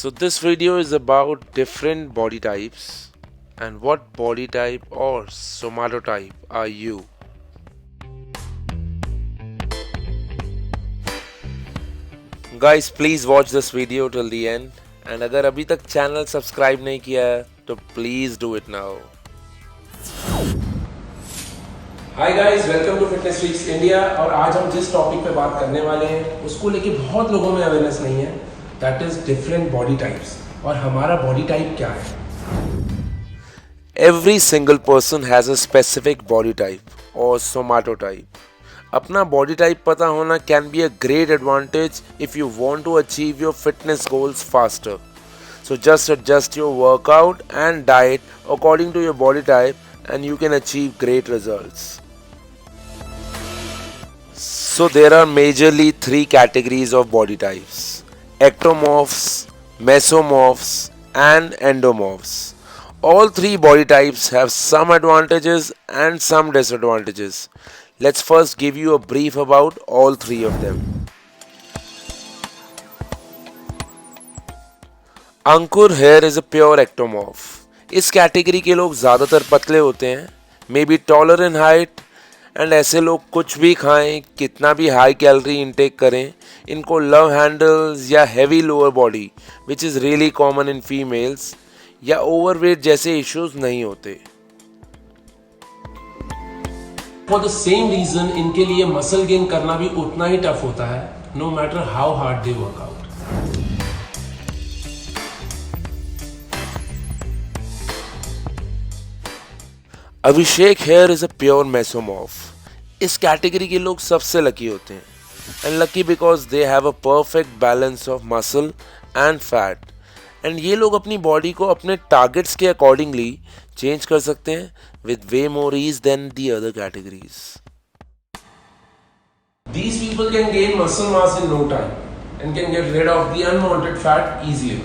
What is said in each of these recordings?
So this video is about different body types and what body type or somatotype are you. Guys, please watch this video till the end and अगर अभी तक channel subscribe नहीं किया है तो please do it now. Hi guys, welcome to fitness freaks India. और आज हम जिस टॉपिक पे बात करने वाले हैं उसको लेके बहुत लोगों में अवेयरनेस नहीं है. That is different body types. और हमारा बॉडी टाइप क्या है? Every single person has a specific body type or somatotype. अपना body type पता होना can be a great advantage if you want to achieve your fitness goals faster. So just adjust your workout and diet according to your body type and you can achieve great results. So there are majorly three categories of body types: ectomorphs, mesomorphs and endomorphs. All three body types have some advantages and some disadvantages. Let's first give you a brief about all three of them. Ankur here is a pure ectomorph. इस category के लोग ज़्यादातर पतले होते हैं, may be taller in height, and ऐसे लोग कुछ भी खाएं, कितना भी हाई कैलोरी इनटेक करें, इनको लव हैंडल्स या heavy lower body which is really common in females या ओवरवेट जैसे इश्यूज नहीं होते. फॉर द सेम रीजन इनके लिए मसल गेन करना भी उतना ही टफ होता है, no matter how hard they work out. Abhishek hair is a pure mesomorph. इस कैटेगरी के लोग सबसे लकी होते हैं, and lucky because they have a perfect balance of muscle and fat. And ये लोग अपनी बॉडी को अपने टारगेट्स के अकॉर्डिंगली चेंज कर सकते हैं with way more ease than the other categories. These people can gain muscle mass in no time and can get rid of the unwanted fat easier.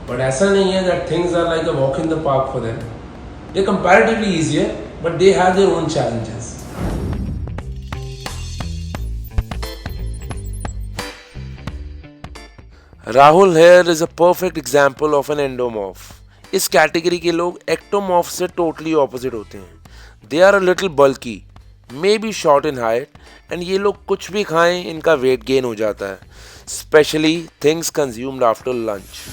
But ऐसा नहीं है that things are like a walk in the park for them. They're comparatively easier, but they have their own challenges. Rahul here is a perfect example of an endomorph. इस category के लोग ectomorph से totally opposite होते हैं. They are a little bulky, may be short in height, and ये लोग कुछ भी खाएं इनका वेट गेन हो जाता है, specially things consumed after lunch.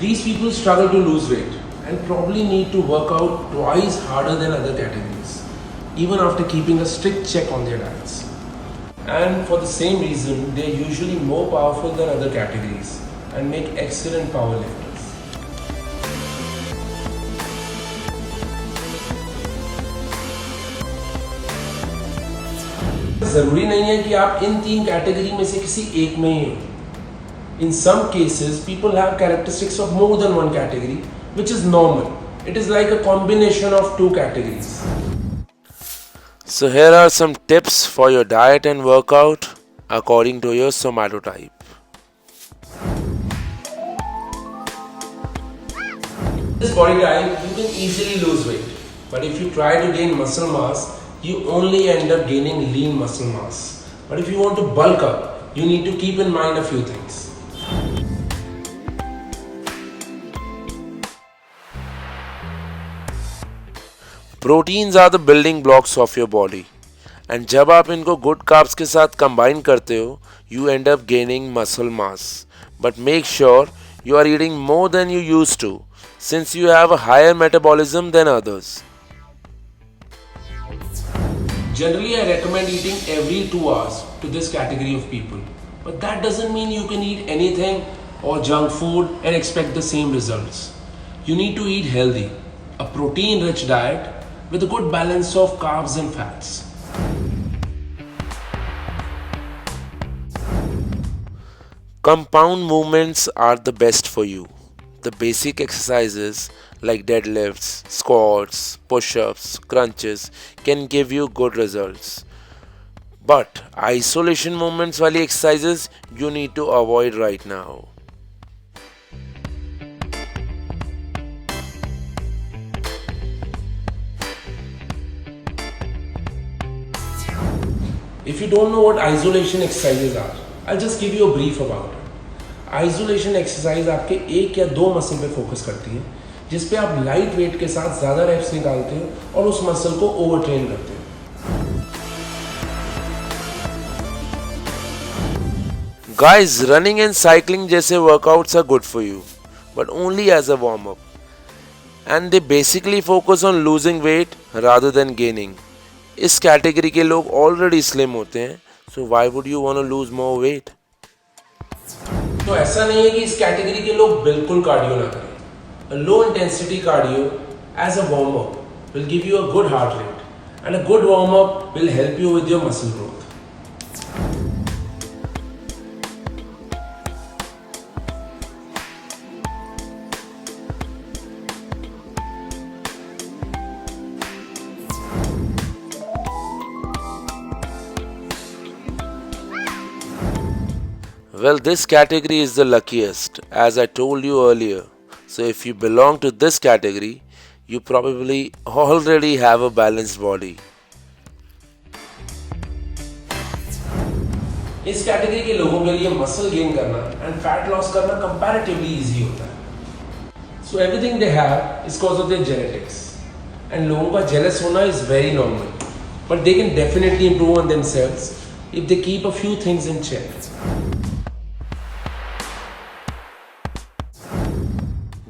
These people struggle to lose weight and probably need to work out twice harder than other categories, even after keeping a strict check on their diets. And for the same reason, they are usually more powerful than other categories and make excellent power lifters. जरूरी नहीं है कि आप इन तीन category में से किसी एक में ही हो. In some cases, people have characteristics of more than one category, which is normal. It is like a combination of two categories. So here are some tips for your diet and workout according to your somatotype. This body type, you can easily lose weight, but if you try to gain muscle mass, you only end up gaining lean muscle mass. But if you want to bulk up, you need to keep in mind a few things. Proteins are the building blocks of your body, and जब आप इनको good carbs के साथ combine करते हो you end up gaining muscle mass. But make sure you are eating more than you used to since you have a higher metabolism than others. Generally, I recommend eating every 2 hours to this category of people. But that doesn't mean you can eat anything or junk food and expect the same results. You need to eat healthy, a protein-rich diet with a good balance of carbs and fats. Compound movements are the best for you. The basic exercises like deadlifts, squats, push-ups, crunches can give you good results. But isolation movements wali exercises you need to avoid right now. If you don't know what isolation exercises are, I'll just give you a brief about it. Isolation exercise आपके एक या दो muscle पे focus करती है, जिस पे आप लाइट वेट के साथ ज़्यादा रेप्स निकालते हो और उस मसल को ओवर ट्रेन करते हो. Guys, running and cycling जैसे workouts are good for you, but only as a warm-up. And they basically focus on losing weight rather than gaining. इस कैटेगरी के लोग ऑलरेडी स्लिम होते हैं, so why would you want to lose more weight? तो ऐसा नहीं है कि इस कैटेगरी के लोग बिल्कुल कार्डियो ना करें. A low intensity cardio as a warm up will give you a good heart rate, and a good warm up will help you with your muscle growth. Well, this category is the luckiest, as I told you earlier. So if you belong to this category, you probably already have a balanced body. इस category के लोगों के लिए muscle gain करना and fat loss करना comparatively easy होता है. So everything they have is because of their genetics, and लोगों का जेलस होना is very normal, but they can definitely improve on themselves if they keep a few things in check.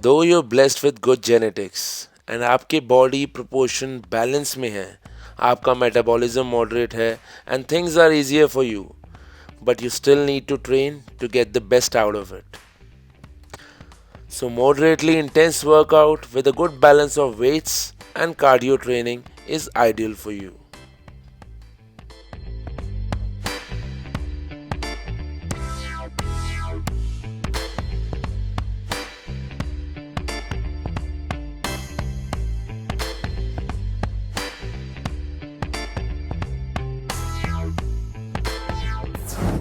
Though you're blessed with good genetics and आपके body proportion balance में है, आपका metabolism moderate है and things are easier for you, but you still need to train to get the best out of it. So moderately intense workout with a good balance of weights and cardio training is ideal for you.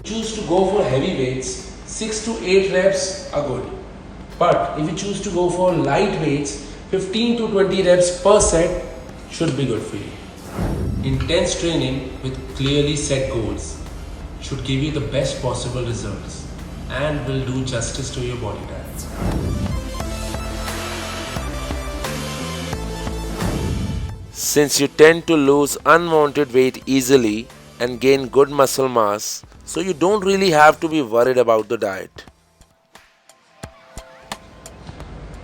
Choose to go for heavy weights, 6 to 8 reps are good. But if you choose to go for light weights, 15 to 20 reps per set should be good for you. Intense training with clearly set goals should give you the best possible results and will do justice to your body type. Since you tend to lose unwanted weight easily and gain good muscle mass, so you don't really have to be worried about the diet.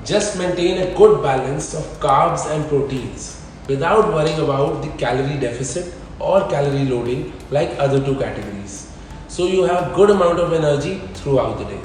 Just maintain a good balance of carbs and proteins without worrying about the calorie deficit or calorie loading like other two categories. So you have good amount of energy throughout the day.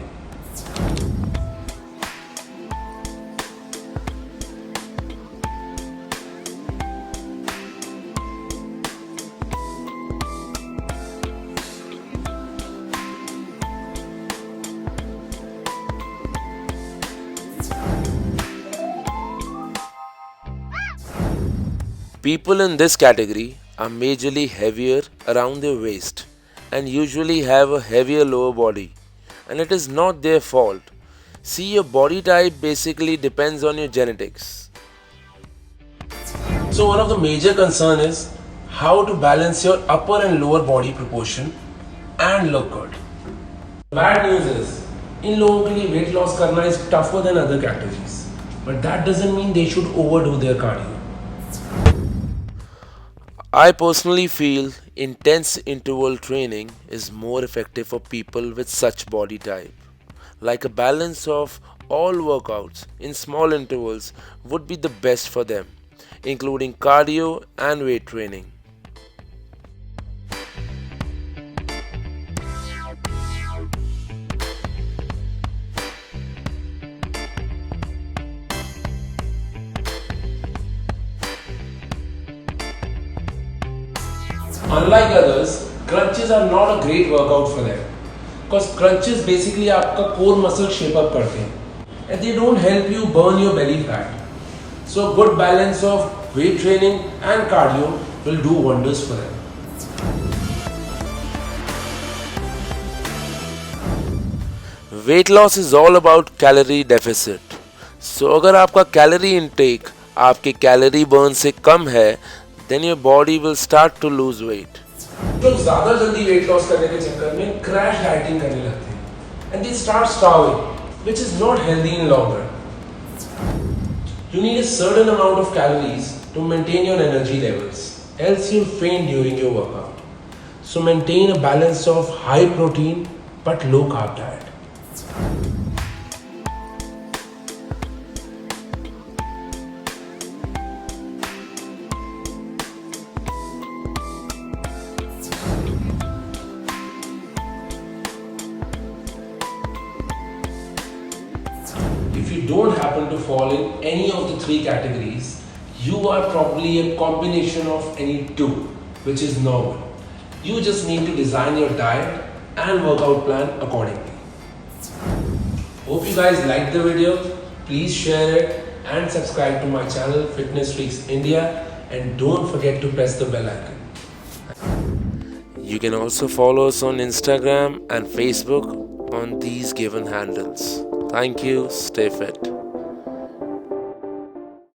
People in this category are majorly heavier around their waist and usually have a heavier lower body, and it is not their fault. See, your body type basically depends on your genetics. So one of the major concern is how to balance your upper and lower body proportion and look good. Bad news is इन लोगों के लिए weight loss करना is tougher than other categories, but that doesn't mean they should overdo their cardio. I personally feel intense interval training is more effective for people with such body type. Like a balance of all workouts in small intervals would be the best for them, including cardio and weight training. Unlike others, crunches are not a great workout for them because crunches basically आपका core muscle shape up करते हैं and they don't help you burn your belly fat. So a good balance of weight training and cardio will do wonders for them. Weight loss is all about calorie deficit. So अगर आपका calorie intake आपके calorie burn से कम है, then your body will start to lose weight. लोग ज़्यादा जल्दी weight loss करने के चक्कर में क्रैश डाइटिंग करने लगते हैं and they start starving, which is not healthy in long run. You need a certain amount of calories to maintain your energy levels, else you'll faint during your workout. So maintain a balance of high protein but low carb diet. If you don't happen to fall in any of the three categories, you are probably a combination of any two, which is normal. You just need to design your diet and workout plan accordingly. Hope you guys liked the video. Please share it and subscribe to my channel Fitness Freaks India, and don't forget to press the bell icon. You can also follow us on Instagram and Facebook on these given handles. Thank you. Stay fit.